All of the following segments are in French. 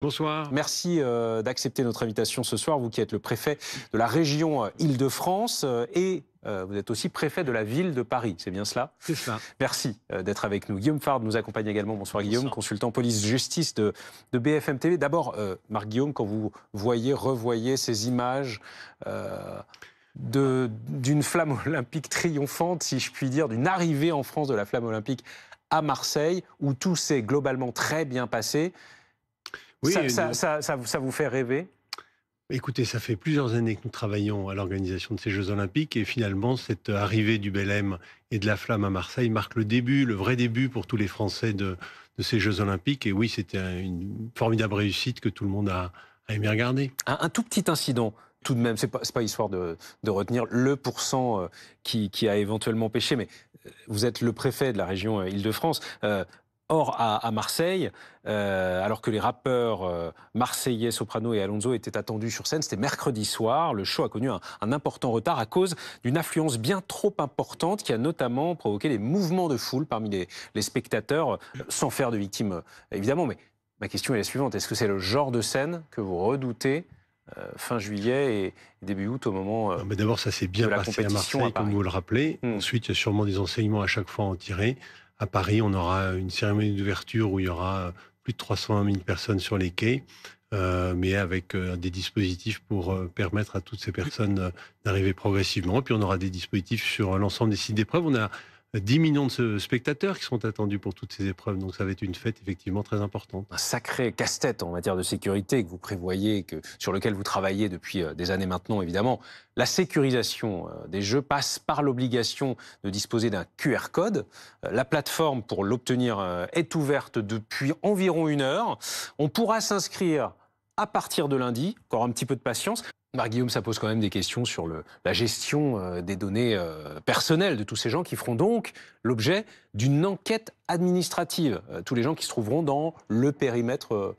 Bonsoir. Merci d'accepter notre invitation ce soir, vous qui êtes le préfet de la région Île-de-France et vous êtes aussi préfet de la ville de Paris, c'est bien cela? C'est cela. Merci d'être avec nous. Guillaume Fard nous accompagne également. Bonsoir Guillaume, Bonsoir. consultant police-justice de BFM TV. D'abord, Marc Guillaume, quand vous revoyez ces images d'une flamme olympique triomphante, si je puis dire, d'une arrivée en France de la flamme olympique à Marseille, où tout s'est globalement très bien passé, Oui, ça vous fait rêver? écoutez, ça fait plusieurs années que nous travaillons à l'organisation de ces Jeux Olympiques et finalement, cette arrivée du Belém et de la flamme à Marseille marque le début, le vrai début pour tous les Français de ces Jeux Olympiques. Et oui, c'était une formidable réussite que tout le monde a aimé regarder. Un tout petit incident, tout de même, c'est pas histoire de retenir le pourcent qui a éventuellement péché, mais vous êtes le préfet de la région Île-de-France. Or, à Marseille, alors que les rappeurs marseillais Soprano et Alonso étaient attendus sur scène, c'était mercredi soir. Le show a connu un important retard à cause d'une affluence bien trop importante qui a notamment provoqué des mouvements de foule parmi les spectateurs, sans faire de victimes évidemment. Mais ma question est la suivante, est-ce que c'est le genre de scène que vous redoutez fin juillet et début août au moment Non, mais d'abord, ça s'est bien de la passé à compétition Marseille, à Paris? comme vous le rappelez. Ensuite, il y a sûrement des enseignements à chaque fois à en tirer. À Paris, on aura une cérémonie d'ouverture où il y aura plus de 320 000 personnes sur les quais, mais avec des dispositifs pour permettre à toutes ces personnes d'arriver progressivement. Puis on aura des dispositifs sur l'ensemble des sites d'épreuves. On a 10 millions de spectateurs qui sont attendus pour toutes ces épreuves, donc ça va être une fête effectivement très importante. Un sacré casse-tête en matière de sécurité que vous prévoyez, sur lequel vous travaillez depuis des années maintenant, évidemment. La sécurisation des Jeux passe par l'obligation de disposer d'un QR code. La plateforme pour l'obtenir est ouverte depuis environ 1 heure. On pourra s'inscrire à partir de lundi, encore un petit peu de patience. Marc Guillaume, ça pose quand même des questions sur la gestion des données personnelles de tous ces gens qui feront donc l'objet d'une enquête administrative. Tous les gens qui se trouveront dans le périmètre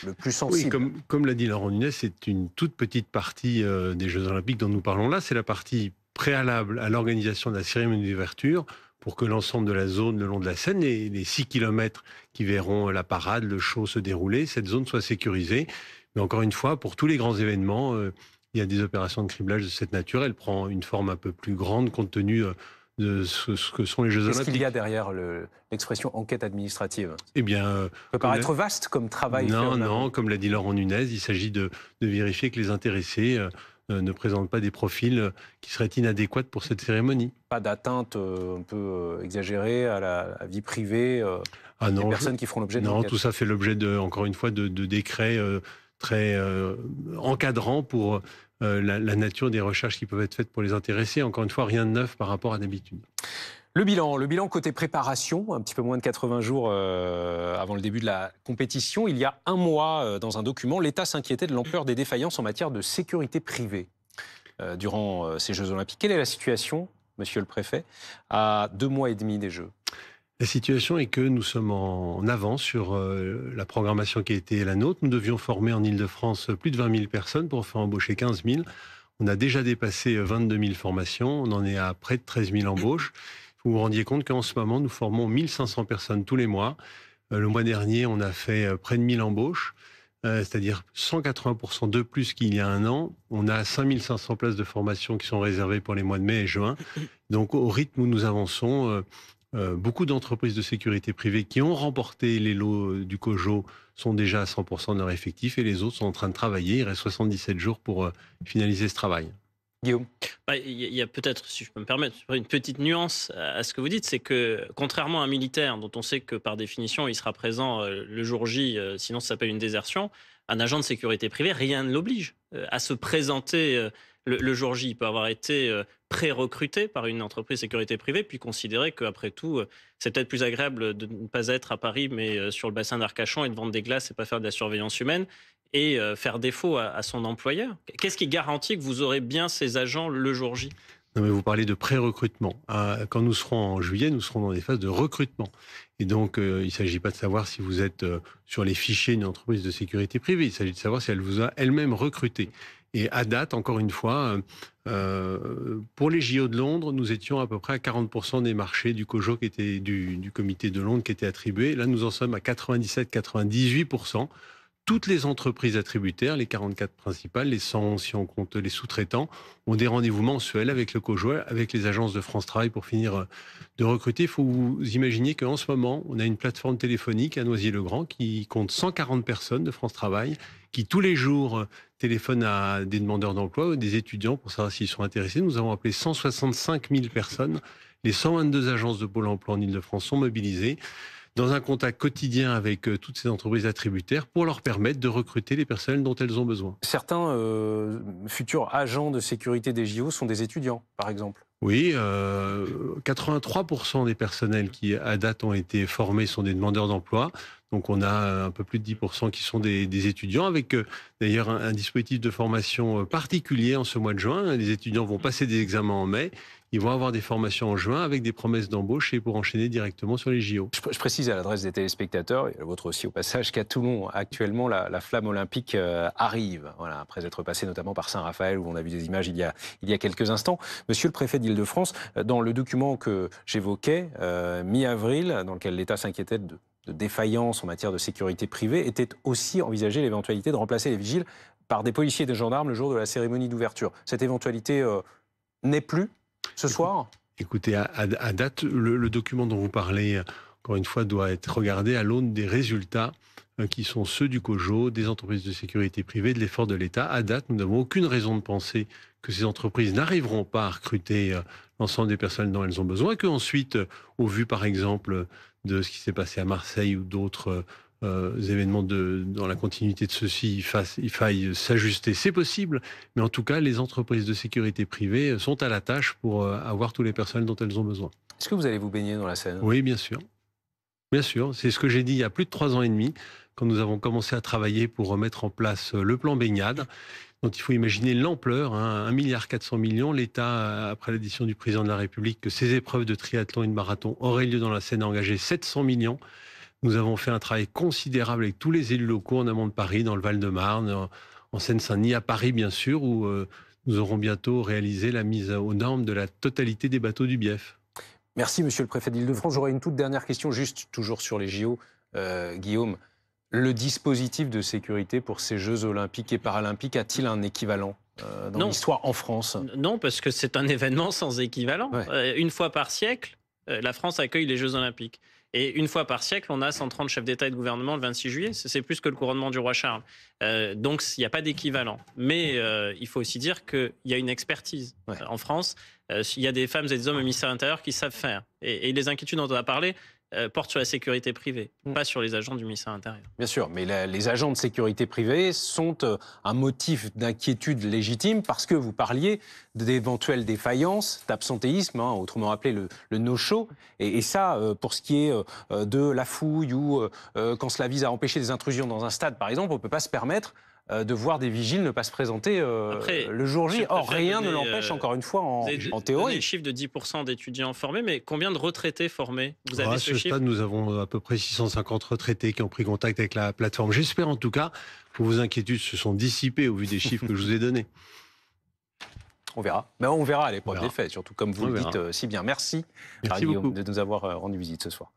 le plus sensible. Oui, comme l'a dit Laurent Nunez, c'est une toute petite partie des Jeux Olympiques dont nous parlons là. C'est la partie préalable à l'organisation de la cérémonie d'ouverture pour que l'ensemble de la zone le long de la Seine, les 6 kilomètres qui verront la parade, le show se dérouler, cette zone soit sécurisée. Mais encore une fois, pour tous les grands événements, il y a des opérations de criblage de cette nature. Elle prend une forme un peu plus grande compte tenu de ce que sont les Jeux Olympiques. Qu'est-ce qu'il y a derrière l'expression enquête administrative? Eh bien, ça peut paraître vaste comme travail. Non, comme l'a dit Laurent Nunez, il s'agit de vérifier que les intéressés ne présentent pas des profils qui seraient inadéquats pour cette cérémonie. Pas d'atteinte un peu exagérée à la vie privée des personnes qui feront l'objet de l'enquête? Non, tout ça fait l'objet, encore une fois, de décrets très encadrant pour la nature des recherches qui peuvent être faites pour les intéressés. Encore une fois, rien de neuf par rapport à d'habitude. Le bilan côté préparation, un petit peu moins de 80 jours avant le début de la compétition. Il y a 1 mois, dans un document, l'État s'inquiétait de l'ampleur des défaillances en matière de sécurité privée durant ces Jeux Olympiques. Quelle est la situation, monsieur le préfet, à 2 mois et demi des Jeux? La situation est que nous sommes en avance sur la programmation qui a été la nôtre. Nous devions former en Île-de-France plus de 20 000 personnes pour faire embaucher 15 000. On a déjà dépassé 22 000 formations. On en est à près de 13 000 embauches. Vous vous rendiez compte qu'en ce moment, nous formons 1 500 personnes tous les mois. Le mois dernier, on a fait près de 1 000 embauches, c'est-à-dire 180% de plus qu'il y a 1 an. On a 5 500 places de formation qui sont réservées pour les mois de mai et juin. Donc au rythme où nous avançons, beaucoup d'entreprises de sécurité privée qui ont remporté les lots du COJO sont déjà à 100% de leur effectif et les autres sont en train de travailler. Il reste 77 jours pour finaliser ce travail. Guillaume? Il y a peut-être, si je peux me permettre, une petite nuance à ce que vous dites, c'est que contrairement à un militaire dont on sait que par définition il sera présent le jour J, sinon ça s'appelle une désertion, un agent de sécurité privée, rien ne l'oblige à se présenter le jour J. Il peut avoir été pré-recruté par une entreprise de sécurité privée, puis considérer qu'après tout, c'est peut-être plus agréable de ne pas être à Paris, mais sur le bassin d'Arcachon et de vendre des glaces et pas faire de la surveillance humaine, et faire défaut à son employeur. Qu'est-ce qui garantit que vous aurez bien ces agents le jour J? Non, mais vous parlez de pré-recrutement. Quand nous serons en juillet, nous serons dans des phases de recrutement. Et donc, il ne s'agit pas de savoir si vous êtes sur les fichiers d'une entreprise de sécurité privée. Il s'agit de savoir si elle vous a elle-même recruté. Et à date, encore une fois, pour les JO de Londres, nous étions à peu près à 40% des marchés du COJO qui était du comité de Londres qui était attribué. Là, nous en sommes à 97-98%. toutes les entreprises attributaires, les 44 principales, les 100 si on compte les sous-traitants, ont des rendez-vous mensuels avec le COJO, avec les agences de France Travail pour finir de recruter. Il faut vous imaginer qu'en ce moment, on a une plateforme téléphonique à Noisy-le-Grand qui compte 140 personnes de France Travail, qui tous les jours téléphonent à des demandeurs d'emploi ou des étudiants pour savoir s'ils sont intéressés. Nous avons appelé 165 000 personnes. Les 122 agences de Pôle emploi en Ile-de-France sont mobilisées dans un contact quotidien avec toutes ces entreprises attributaires pour leur permettre de recruter les personnels dont elles ont besoin. Certains futurs agents de sécurité des JO sont des étudiants, par exemple. Oui, 83% des personnels qui, à date, ont été formés sont des demandeurs d'emploi. Donc, on a un peu plus de 10% qui sont des étudiants, avec d'ailleurs un dispositif de formation particulier en ce mois de juin. Les étudiants vont passer des examens en mai. Ils vont avoir des formations en juin avec des promesses d'embauche et pour enchaîner directement sur les JO. Je précise à l'adresse des téléspectateurs, et la vôtre aussi au passage, qu'à Toulon, actuellement, la flamme olympique arrive. Voilà, après être passé notamment par Saint-Raphaël, où on a vu des images il y a quelques instants. Monsieur le préfet d'Île-de-France, dans le document que j'évoquais, mi-avril, dans lequel l'État s'inquiétait de défaillance en matière de sécurité privée, était aussi envisagée l'éventualité de remplacer les vigiles par des policiers et des gendarmes le jour de la cérémonie d'ouverture. Cette éventualité n'est plus ce soir ? Écoutez, à date, le document dont vous parlez, encore une fois, doit être regardé à l'aune des résultats qui sont ceux du COJO, des entreprises de sécurité privée, de l'effort de l'État. À date, nous n'avons aucune raison de penser que ces entreprises n'arriveront pas à recruter l'ensemble des personnes dont elles ont besoin, qu'ensuite, au vu par exemple de ce qui s'est passé à Marseille ou d'autres événements dans la continuité de ceci, il faille s'ajuster. C'est possible, mais en tout cas, les entreprises de sécurité privée sont à la tâche pour avoir tous les personnels dont elles ont besoin. Est-ce que vous allez vous baigner dans la Seine ? Oui, bien sûr. Bien sûr, c'est ce que j'ai dit il y a plus de 3 ans et demi, quand nous avons commencé à travailler pour remettre en place le plan baignade. Donc il faut imaginer l'ampleur, 1,4 milliard. L'État, après l'addition du président de la République, que ces épreuves de triathlon et de marathon auraient lieu dans la Seine, a engagé 700 millions. Nous avons fait un travail considérable avec tous les élus locaux en amont de Paris, dans le Val-de-Marne, en Seine-Saint-Denis, à Paris bien sûr, où nous aurons bientôt réalisé la mise aux normes de la totalité des bateaux du Bief. Merci Monsieur le préfet d'Île-de-France. J'aurais une toute dernière question, juste toujours sur les JO, Guillaume. Le dispositif de sécurité pour ces Jeux olympiques et paralympiques a-t-il un équivalent dans l'histoire en France ? Non, parce que c'est un événement sans équivalent. Ouais. Une fois par siècle, la France accueille les Jeux olympiques. Et une fois par siècle, on a 130 chefs d'État et de gouvernement le 26 juillet. C'est plus que le couronnement du roi Charles. Donc, il n'y a pas d'équivalent. Mais il faut aussi dire qu'il y a une expertise. Ouais. En France, il y a des femmes et des hommes au ministère de l'Intérieur qui savent faire. Et les inquiétudes dont on a parlé portent sur la sécurité privée, pas sur les agents du ministère de l'Intérieur. Bien sûr, mais les agents de sécurité privée sont un motif d'inquiétude légitime parce que vous parliez d'éventuelles défaillances, d'absentéisme, autrement appelé le no-show. Et ça, pour ce qui est de la fouille ou quand cela vise à empêcher des intrusions dans un stade, par exemple, on ne peut pas se permettre de voir des vigiles ne pas se présenter le jour J. Or, rien ne l'empêche, encore une fois, en théorie. Le chiffre de 10% d'étudiants formés, mais combien de retraités formés ? Vous avez ce chiffre ? Nous avons à peu près 650 retraités qui ont pris contact avec la plateforme. J'espère en tout cas que vos inquiétudes se sont dissipées au vu des chiffres que je vous ai donnés. On verra. Mais on verra à l'épreuve des faits, surtout comme vous le dites si bien. Merci Guillaume de nous avoir rendu visite ce soir.